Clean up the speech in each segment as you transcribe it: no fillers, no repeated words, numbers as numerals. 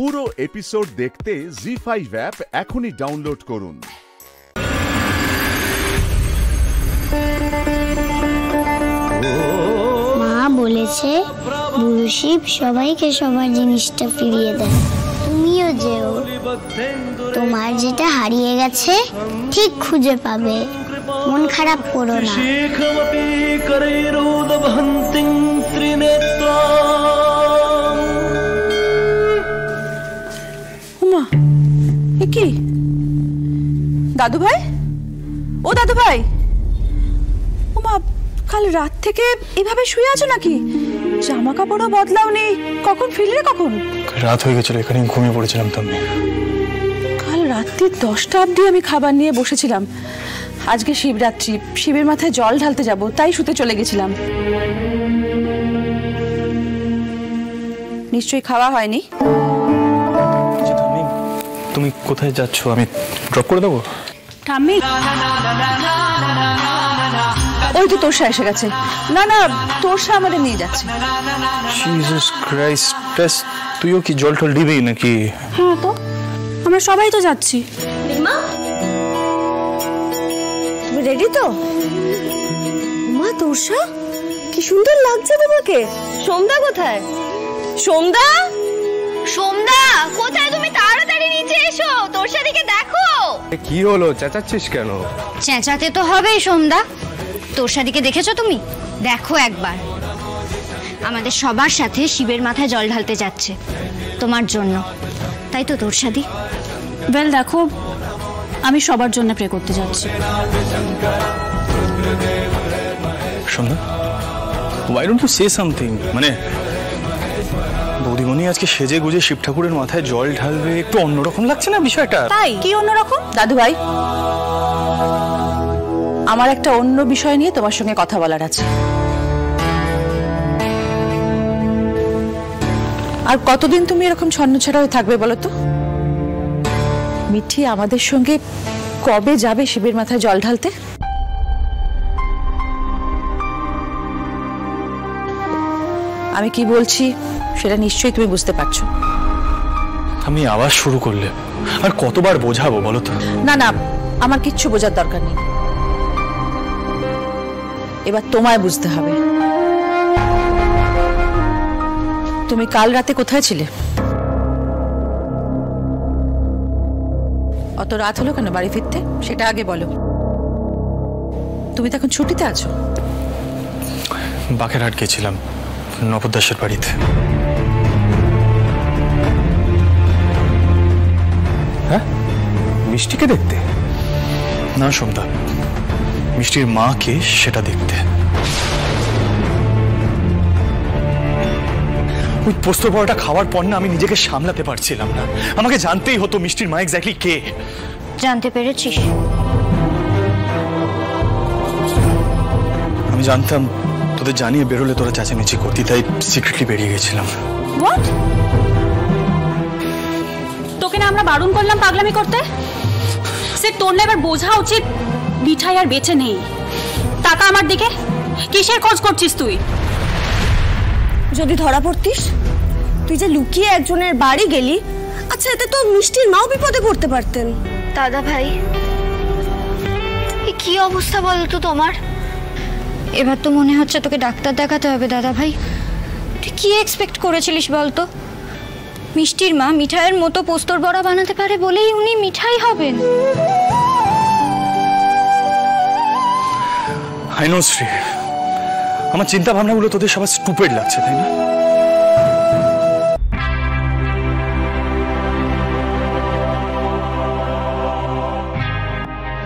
পুরো এপিসোড দেখতে জি5 অ্যাপ এখনই ডাউনলোড করুন। মা বলেছে বুড়ো শিব সবাইকে সবার জিনিসটা ফিরিয়ে দেয়, তুমিও যেও। তোমার যেটা হারিয়ে গেছে ঠিক খুঁজে পাবে, মন খারাপ করো না। উমা, এ কি দাদু ভাই? ও দাদু ভাই, উমা কাল রাত থেকে এভাবে শুয়ে আছো নাকি? জামা কাপড়ও বদলাও নেই, কখন ফিরলে? কখন রাত হয়ে গেছিল, এখানে ঘুমিয়ে পড়েছিলাম। তুমি কাল রাত্রি 10টা অবধি আমি খাবার নিয়ে বসেছিলাম। আজকে শিবরাত্রি, শিবের মাথায় জল ঢালতে যাব, তাই শুতে চলে গেছিলাম। নিশ্চয়ই খাওয়া হয়নি। তুমি কোথায় যাচ্ছ? আমি ড্রপ করে দেবো। ঠাম্মি, ওই তো তোরসা এসে গেছে। না না, তোরসা আমাদের নিয়ে যাচ্ছে। জিসাস ক্রাইস্ট, তুইও কি জল টল দিবি নাকি? হ্যাঁ তো, আমরা সবাই তো যাচ্ছি। তুমি রেডি তো? মা, তোরসা কি সুন্দর লাগছে তোমাকে। সোমদা কোথায়? সোমদা, সোমদা কোথায় তুমি? তাড়াতাড়ি নিচে এসো, তোরসা দিকে দেখো। কি হলো, চেঁচাচ্ছিস কেন? চেঁচাতে তো হবেই সোমদা। তোরসা দিকে দেখেছো তুমি? দেখো একবার, আমাদের সবার সাথে শিবের মাথায় জল ঢালতে যাচ্ছে তোমার জন্য, তাই তো তোরসাদি? বেল, দেখো আমি সবার জন্য প্রে করতে যাচ্ছি। সন্ধ্যা, why don't you say something? মানে বৌদিমণি আজকে সেজে গুজে শিব ঠাকুরের মাথায় জল ঢালবে, একটু অন্যরকম লাগছে না বিষয়টা? তাই কি অন্যরকম? দাদু ভাই, আমার একটা অন্য বিষয় নিয়ে তোমার সঙ্গে কথা বলার আছে। আর কতদিন তুমি এরকম ছন্নছাড়া হয়ে থাকবে বলো তো? মিঠি আমাদের সঙ্গে কবে যাবে শিবের মাথায় জল ঢালতে? আমি কি বলছি সেটা নিশ্চয়ই তুমি বুঝতে পারছো। আমি আবার শুরু করলে আর কতবার বোঝাবো বলো তো? না না, আমার কিচ্ছু বোঝার দরকার নেই, এবার তোমায় বুঝতে হবে। তুমি কাল রাতে কোথায় ছিলে? অত রাত হলো কেন বাড়ি ফিরতে, সেটা আগে বলো। তুমি তো এখন ছুটিতে আছো। বাকেরহাট গেছিলাম, নবদাসের বাড়িতে। হ্যাঁ, মিষ্টিকে দেখতে? না সন্ধ্যা, মিষ্টির মাকে সেটা দেখতে। ওই পোস্ত বড়াটা খাওয়ার পর না আমি নিজেকে সামলাতে পারছিলাম না। আমাকে জানতেই হতো মিষ্টির মা এক্স্যাক্টলি কে। জানতে পেরেছিস? আমি জানতাম তোদের জানিয়ে বেরোলে তোরা চেঁচামেচি করতি, তাই সিক্রেটলি বেরিয়ে গেছিলাম। হোয়াট? তোকে না আমরা বারণ করলাম পাগলামি করতে? সে তোর না এবার বোঝা উচিত মিঠাই আর বেঁচে নেই। টাকা আমার দিকে, কিসের খোঁজ করছিস তুই? যদি ধরা পড়তিস, তুই যে লুকিয়ে একজনের বাড়ি গেলি, আচ্ছা এতে তো মিষ্টির মাও বিপদে পড়তে পারতেন। দাদা ভাই, কি অবস্থা বলতো তোমার? এবার তো মনে হচ্ছে তোকে ডাক্তার দেখাতে হবে দাদা ভাই। তুই কি এক্সপেক্ট করেছিলিস বলতো? মিষ্টির মা মিঠাইয়ের মতো পোস্তর বড়া বানাতে পারে বলেই উনি মিঠাই হবেন। আই নো শ্রী, আমার চিন্তা ভাবনাগুলো তোদের সবার স্টুপিড লাগছে, তাই না?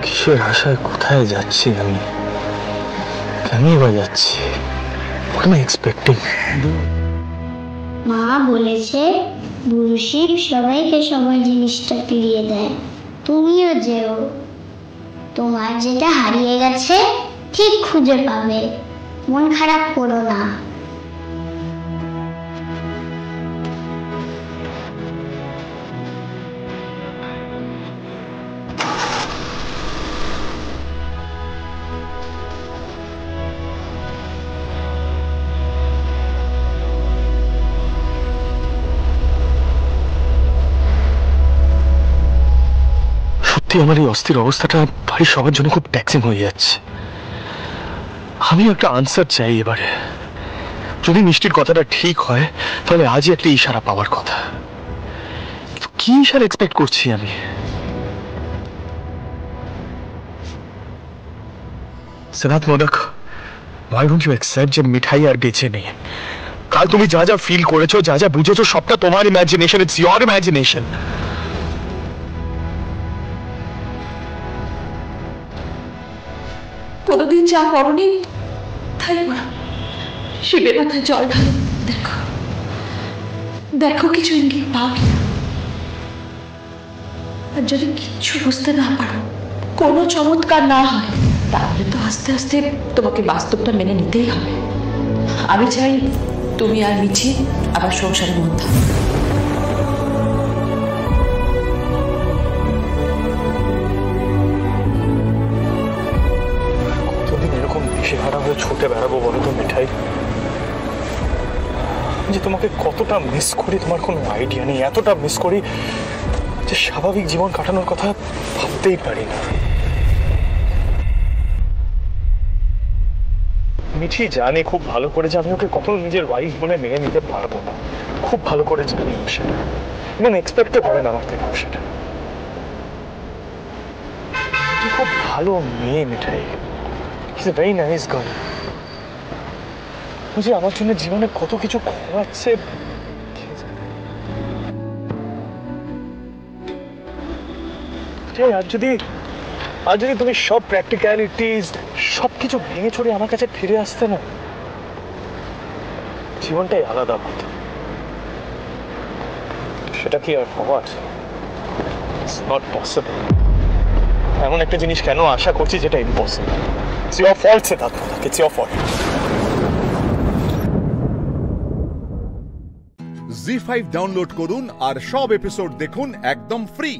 কিসের আশায় কোথায় যাচ্ছি আমি? কেনই বা যাচ্ছি? What am I expecting? মা বলেছে বুড়ো শিব সবাইকে সবার জিনিসটা ফিরিয়ে দেয়, তুমিও যেও। তোমার যেটা হারিয়ে গেছে ঠিক খুঁজে পাবে, মন খারাপ করো না। সত্যি আমার এই অস্থির অবস্থাটা বাড়ির সবার জন্য খুব ট্যাক্সিং হয়ে যাচ্ছে। আমি একটা আনসার চাই এবারে। যদি মিষ্টির কথাটা ঠিক হয় তাহলে আজই একটা ইশারা পাওয়ার কথা। কি ইশারা এক্সপেক্ট করছি আমি? Siddharth modak, why don't you accept যে মিঠাই আর বেঁচে নেই? কাল তুমি যা যা ফিল করেছো, যা যা বুঝেছো, সবটা তোমার ইমাজিনেশন। It's your imagination. কোনোদিন যা করনি তাই শিবের মাথায় জল ঢালো। দেখো দেখো কিছু ইঙ্গিত পাও কিনা। আর যদি কিচ্ছু বুঝতে না পারো, কোনো চমৎকার না হয়, তাহলে তো আস্তে আস্তে তোমাকে বাস্তবটা মেনে নিতেই হবে। আমি চাই তুমি আর মিছি আবার সংসারের মধ্যে। কতদিন এরকম দিশেহারা হয়ে ছুটে বেড়াবো বলো তো মিঠাই? যে তোমাকে কতটা মিস করি তোমার কোনো আইডিয়া নেই। এতটা মিস করি যে স্বাভাবিক জীবন কাটানোর কথা ভাবতেই পারি না। মিঠি জানে খুব ভালো করে যে আমি ওকে কখনো নিজের ওয়াইফ বলে মেনে নিতে পারবো না। খুব ভালো করে জানি সেটা, এবং এক্সপেক্টও করে না আমার থেকে সেটা। খুব ভালো মেয়ে Mithai, is a very nice girl. বুঝি আমার জন্য জীবনে কত কিছু খোয়াচ্ছে। আর যদি তুমি সব প্র্যাকটিক্যালিটিস সবকিছু ভেঙে চড়ে আমার কাছে ফিরে আসতে না, জীবনটাই আলাদা হতো। সেটা কি আর হওয়ার? It's not possible. এমন একটা জিনিস কেন আশা করছি যেটা impossible? It's your fault Siddharth, it's your fault. জি5 ডাউনলোড করুন আর সব এপিসোড দেখুন একদম ফ্রি।